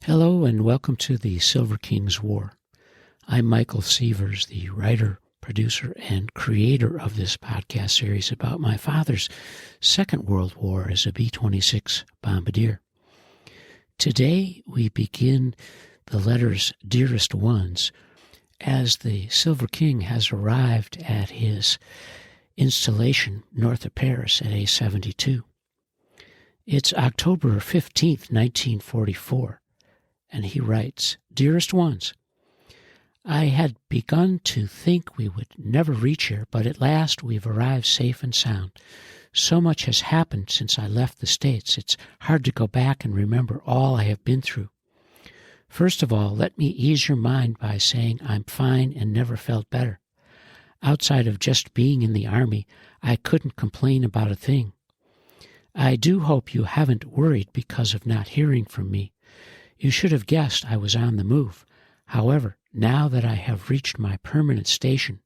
Hello and welcome to the Silver King's War. I'm Michael Sievers, the writer, producer, and creator of this podcast series about my father's Second World War as a B-26 bombardier. Today we begin the letters Dearest Ones as the Silver King has arrived at his installation north of Paris at A-72. It's October 15th, 1944. And he writes, Dearest Ones, I had begun to think we would never reach here, but at last we've arrived safe and sound. So much has happened since I left the States, it's hard to go back and remember all I have been through. First of all, let me ease your mind by saying I'm fine and never felt better. Outside of just being in the Army, I couldn't complain about a thing. I do hope you haven't worried because of not hearing from me. You should have guessed I was on the move. However, now that I have reached my permanent station,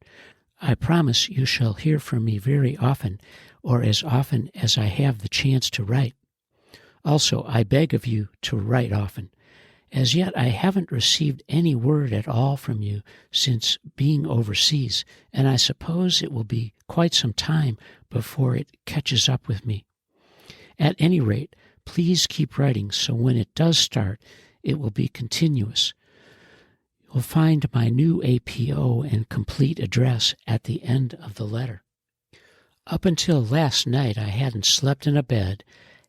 I promise you shall hear from me very often, or as often as I have the chance to write. Also, I beg of you to write often. As yet, I haven't received any word at all from you since being overseas, and I suppose it will be quite some time before it catches up with me. At any rate, please keep writing so when it does start, it will be continuous. You'll find my new APO and complete address at the end of the letter. Up until last night, I hadn't slept in a bed,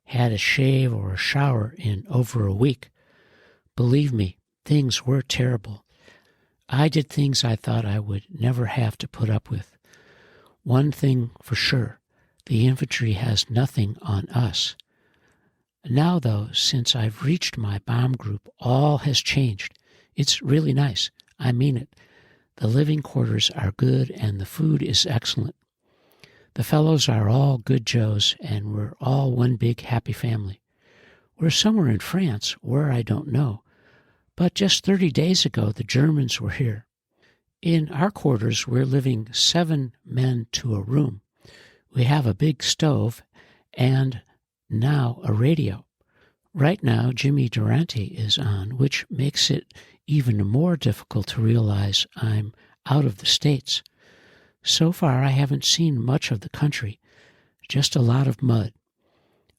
had a shave or a shower in over a week. Believe me, things were terrible. I did things I thought I would never have to put up with. One thing for sure, the infantry has nothing on us. Now, though, since I've reached my bomb group, all has changed. It's really nice. I mean it. The living quarters are good and the food is excellent. The fellows are all good Joes and we're all one big happy family. We're somewhere in France, where I don't know. But just 30 days ago, the Germans were here. In our quarters, we're living 7 men to a room. We have a big stove and now a radio. Right now, Jimmy Durante is on, which makes it even more difficult to realize I'm out of the States. So far, I haven't seen much of the country, just a lot of mud.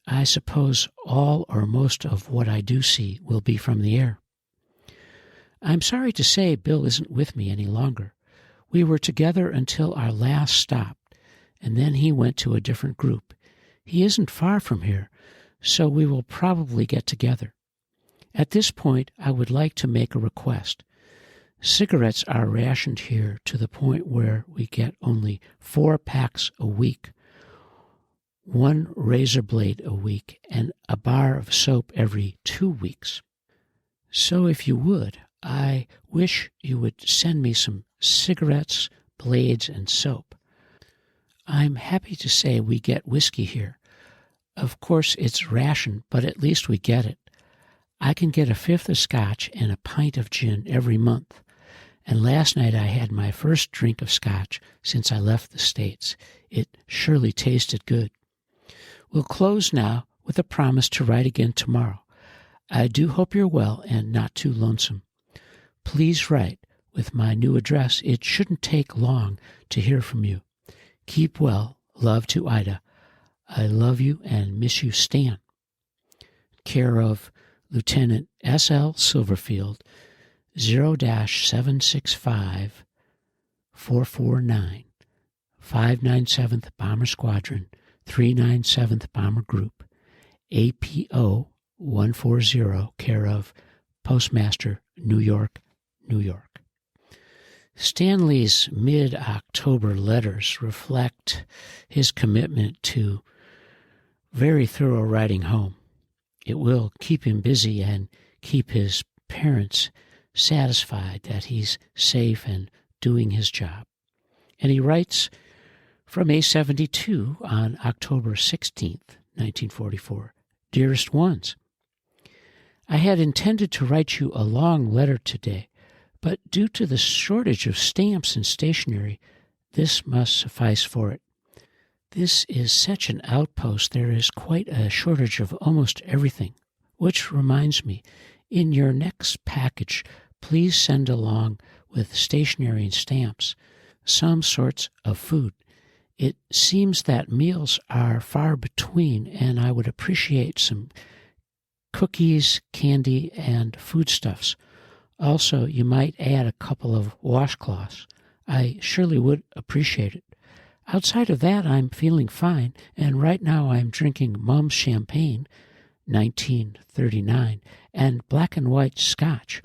I suppose all or most of what I do see will be from the air. I'm sorry to say Bill isn't with me any longer. We were together until our last stop, and then he went to a different group. He isn't far from here, so we will probably get together. At this point, I would like to make a request. Cigarettes are rationed here to the point where we get only 4 packs a week, 1 razor blade a week, and a bar of soap every 2 weeks. So if you would, I wish you would send me some cigarettes, blades, and soap. I'm happy to say we get whiskey here. Of course, it's rationed, but at least we get it. I can get a 5th of scotch and a pint of gin every month. And last night I had my first drink of scotch since I left the States. It surely tasted good. We'll close now with a promise to write again tomorrow. I do hope you're well and not too lonesome. Please write. With my new address, it shouldn't take long to hear from you. Keep well. Love to Ida. I love you and miss you, Stan. Care of Lieutenant S.L. Silverfield, 0-765-449, 597th Bomber Squadron, 397th Bomber Group, APO 140, care of Postmaster, New York, New York. Stanley's mid-October letters reflect his commitment to very thorough writing home. It will keep him busy and keep his parents satisfied that he's safe and doing his job. And he writes from A-72 on October 16th, 1944, Dearest Ones, I had intended to write you a long letter today, but due to the shortage of stamps and stationery, this must suffice for it. This is such an outpost, there is quite a shortage of almost everything. Which reminds me, In your next package, please send along with stationery and stamps some sorts of food. It seems that meals are far between, and I would appreciate some cookies, candy, and foodstuffs. Also, you might add a couple of washcloths. I surely would appreciate it. Outside of that, I'm feeling fine, and right now I'm drinking Mum's Champagne, 1939, and black and white scotch.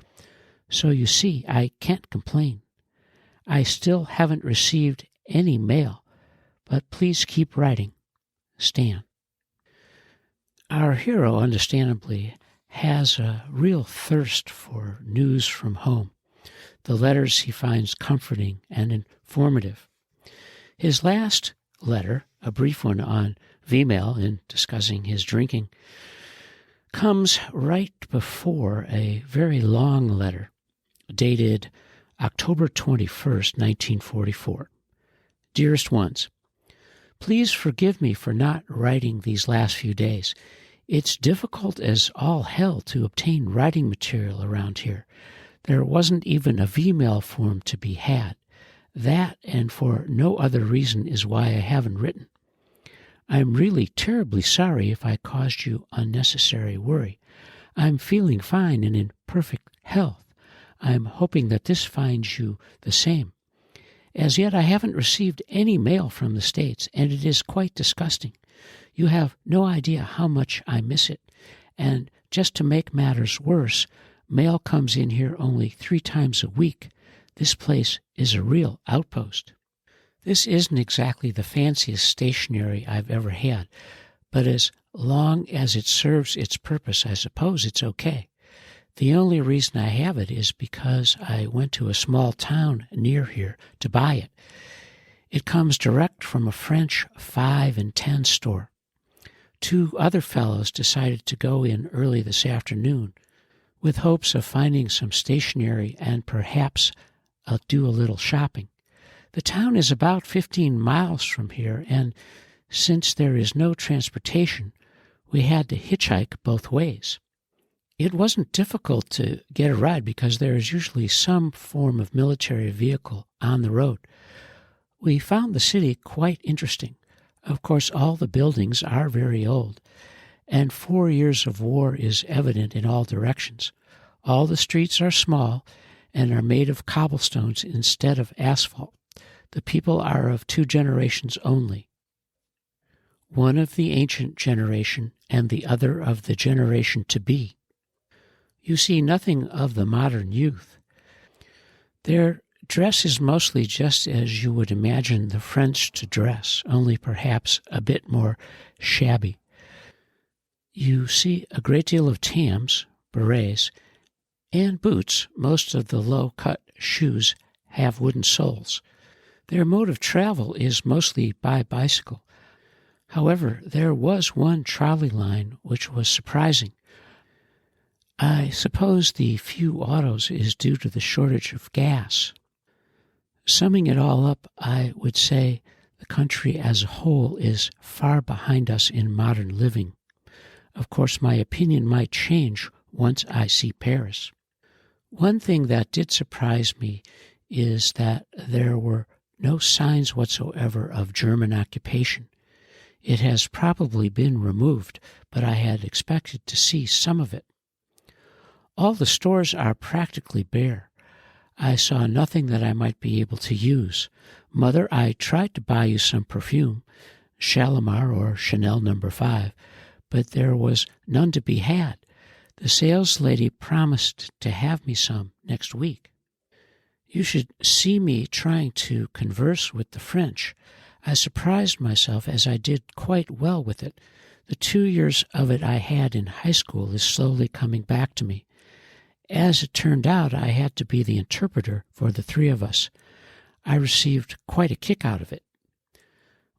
So you see, I can't complain. I still haven't received any mail, but please keep writing. Stan. Our hero, understandably, has a real thirst for news from home. The letters he finds comforting and informative. His last letter, a brief one on Vmail in discussing his drinking, comes right before a very long letter dated October 21st, 1944. Dearest Ones, please forgive me for not writing these last few days. It's difficult as all hell to obtain writing material around here. There wasn't even a Vmail form to be had. That, and for no other reason, is why I haven't written. I'm really terribly sorry if I caused you unnecessary worry. I'm feeling fine and in perfect health. I'm hoping that this finds you the same. As yet, I haven't received any mail from the States, and it is quite disgusting. You have no idea how much I miss it. And just to make matters worse, mail comes in here only 3 times a week. This place is a real outpost. This isn't exactly the fanciest stationery I've ever had, but as long as it serves its purpose, I suppose it's okay. The only reason I have it is because I went to a small town near here to buy it. It comes direct from a French 5 and 10 store. 2 other fellows decided to go in early this afternoon with hopes of finding some stationery and perhaps do a little shopping. The town is about 15 miles from here, and since there is no transportation, we had to hitchhike both ways. It wasn't difficult to get a ride because there is usually some form of military vehicle on the road. We found the city quite interesting. Of course, all the buildings are very old, and 4 years of war is evident in all directions. All the streets are small and are made of cobblestones instead of asphalt. The people are of 2 generations only, one of the ancient generation and the other of the generation to be. You see nothing of the modern youth. Their dress is mostly just as you would imagine the French to dress, only perhaps a bit more shabby. You see a great deal of tams, berets, and boots. Most of the low-cut shoes have wooden soles. Their mode of travel is mostly by bicycle. However, there was one trolley line which was surprising. I suppose the few autos is due to the shortage of gas. Summing it all up, I would say the country as a whole is far behind us in modern living. Of course, my opinion might change once I see Paris. One thing that did surprise me is that there were no signs whatsoever of German occupation. It has probably been removed, but I had expected to see some of it. All the stores are practically bare. I saw nothing that I might be able to use. Mother, I tried to buy you some perfume, Shalimar or Chanel No. 5, but there was none to be had. The sales lady promised to have me some next week. You should see me trying to converse with the French. I surprised myself as I did quite well with it. The 2 years of it I had in high school is slowly coming back to me. As it turned out, I had to be the interpreter for the 3 of us. I received quite a kick out of it.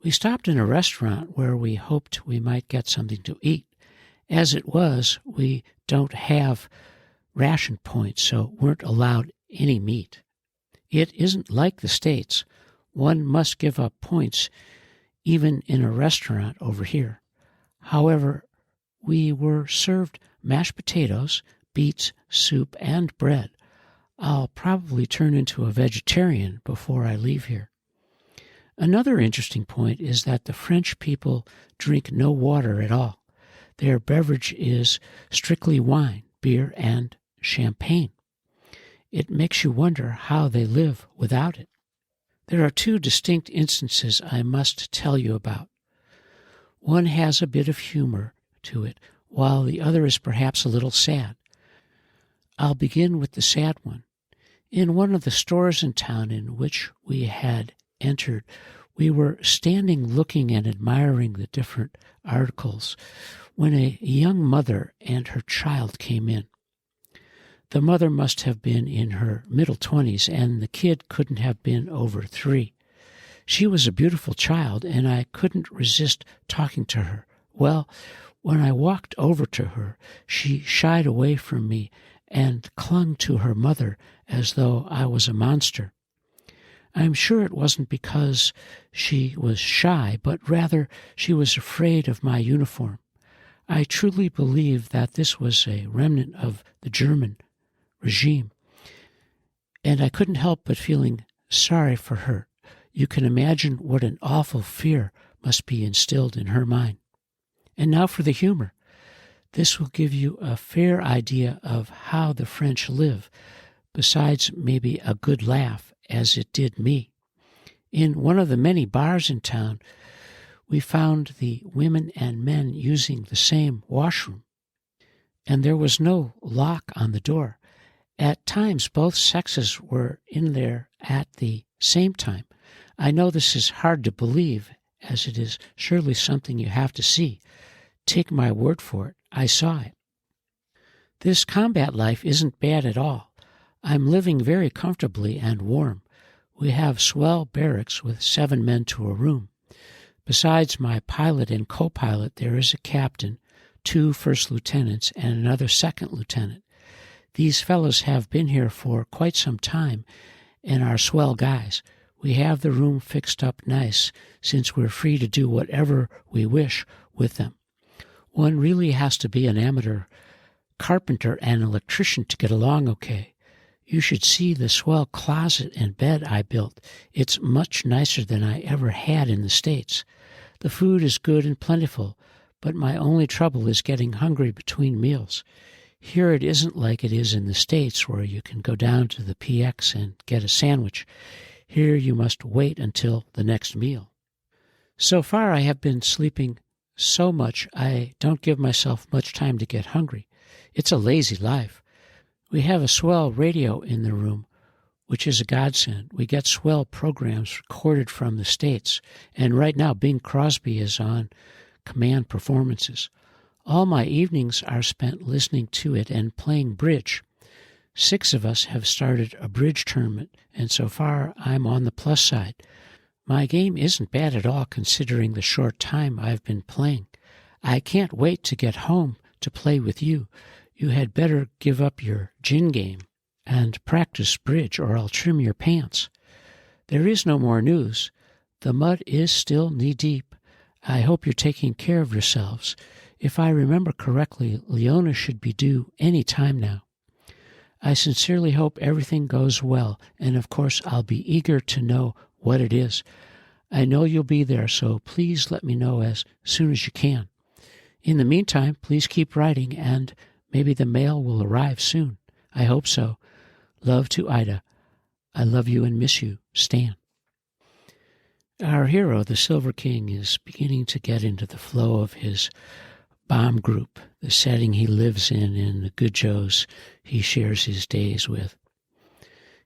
We stopped in a restaurant where we hoped we might get something to eat. As it was, we don't have ration points, so weren't allowed any meat. It isn't like the States. One must give up points even in a restaurant over here. However, we were served mashed potatoes, beets, soup, and bread. I'll probably turn into a vegetarian before I leave here. Another interesting point is that the French people drink no water at all. Their beverage is strictly wine, beer, and champagne. It makes you wonder how they live without it. There are two distinct instances I must tell you about. One has a bit of humor to it, while the other is perhaps a little sad. I'll begin with the sad one. In one of the stores in town in which we had entered, we were standing looking and admiring the different articles when a young mother and her child came in. The mother must have been in her middle 20s, and the kid couldn't have been over 3. She was a beautiful child, and I couldn't resist talking to her. Well, when I walked over to her, she shied away from me and clung to her mother as though I was a monster. I'm sure it wasn't because she was shy, but rather she was afraid of my uniform. I truly believe that this was a remnant of the German regime, and I couldn't help but feeling sorry for her. You can imagine what an awful fear must be instilled in her mind. And now for the humor. This will give you a fair idea of how the French live, besides maybe a good laugh, as it did me. In one of the many bars in town, we found the women and men using the same washroom, and there was no lock on the door. At times, both sexes were in there at the same time. I know this is hard to believe, as it is surely something you have to see. Take my word for it, I saw it. This combat life isn't bad at all. I'm living very comfortably and warm. We have swell barracks with 7 men to a room. Besides my pilot and co-pilot, there is a captain, 2 first lieutenants, and another second lieutenant. These fellows have been here for quite some time and are swell guys. We have the room fixed up nice, since we're free to do whatever we wish with them. One really has to be an amateur carpenter and electrician to get along okay. You should see the swell closet and bed I built. It's much nicer than I ever had in the States. The food is good and plentiful, but my only trouble is getting hungry between meals. Here it isn't like it is in the States, where you can go down to the PX and get a sandwich. Here you must wait until the next meal. So far I have been sleeping so much I don't give myself much time to get hungry. It's a lazy life. We have a swell radio in the room, which is a godsend. We get swell programs recorded from the States, and right now Bing Crosby is on command performances. All my evenings are spent listening to it and playing bridge. 6 of us have started a bridge tournament, and so far I'm on the plus side. My game isn't bad at all considering the short time I've been playing. I can't wait to get home to play with you. You had better give up your gin game and practice bridge, or I'll trim your pants. There is no more news. The mud is still knee-deep. I hope you're taking care of yourselves. If I remember correctly, Leona should be due any time now. I sincerely hope everything goes well, and of course I'll be eager to know what it is. I know you'll be there, so please let me know as soon as you can. In the meantime, please keep writing, and maybe the mail will arrive soon. I hope so. Love to Ida. I love you and miss you, Stan. Our hero, the Silver King, is beginning to get into the flow of his bomb group, the setting he lives in the good Joes he shares his days with.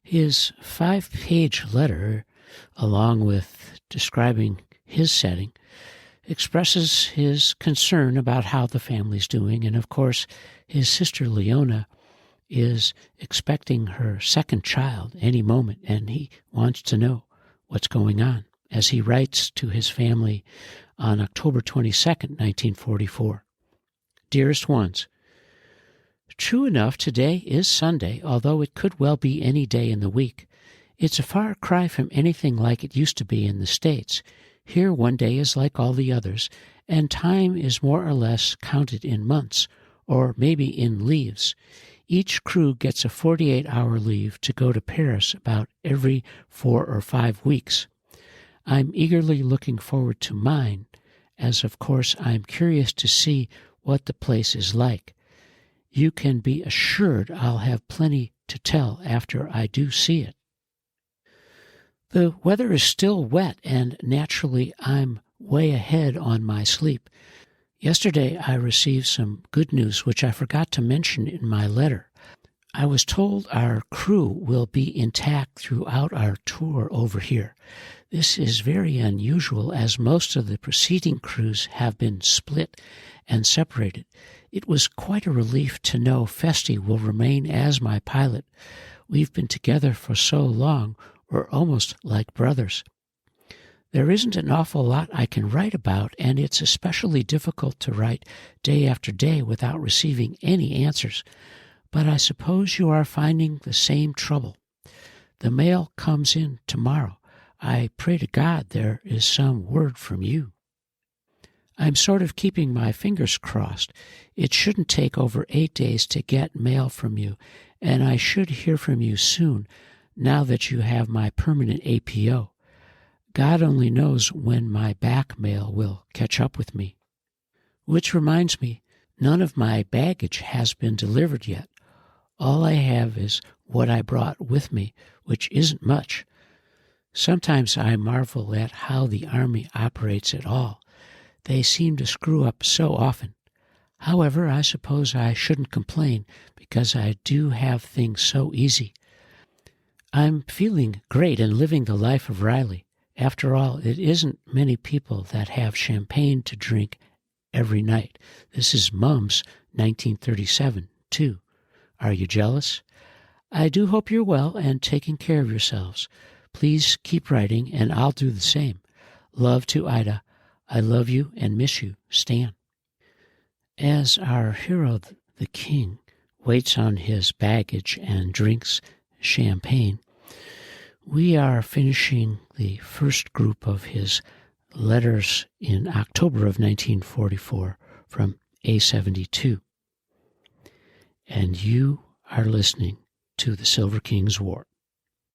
His 5-page letter, along with describing his setting, expresses his concern about how the family's doing, and of course his sister Leona is expecting her second child any moment, and he wants to know what's going on, as he writes to his family on October 22nd, 1944. Dearest Ones, true enough, today is Sunday, although it could well be any day in the week. It's a far cry from anything like it used to be in the States. Here one day is like all the others, and time is more or less counted in months, or maybe in leaves. Each crew gets a 48-hour leave to go to Paris about every 4 or 5 weeks. I'm eagerly looking forward to mine, as of course I'm curious to see what the place is like. You can be assured I'll have plenty to tell after I do see it. The weather is still wet, and naturally I'm way ahead on my sleep. Yesterday I received some good news which I forgot to mention in my letter. I was told our crew will be intact throughout our tour over here. This is very unusual, as most of the preceding crews have been split and separated. It was quite a relief to know Festi will remain as my pilot. We've been together for so long, we're almost like brothers. There isn't an awful lot I can write about, and it's especially difficult to write day after day without receiving any answers. But I suppose you are finding the same trouble. The mail comes in tomorrow. I pray to God there is some word from you. I'm sort of keeping my fingers crossed. It shouldn't take over 8 days to get mail from you, and I should hear from you soon, now that you have my permanent APO. God only knows when my back mail will catch up with me. Which reminds me, none of my baggage has been delivered yet. All I have is what I brought with me, which isn't much. Sometimes I marvel at how the Army operates at all. They seem to screw up so often. However, I suppose I shouldn't complain, because I do have things so easy. I'm feeling great and living the life of Riley. After all, it isn't many people that have champagne to drink every night. This is Mum's 1937, too. Are you jealous? I do hope you're well and taking care of yourselves. Please keep writing, and I'll do the same. Love to Ida. I love you and miss you, Stan. As our hero, the king, waits on his baggage and drinks champagne, we are finishing the first group of his letters in October of 1944 from A72. And you are listening to the Silver King's War.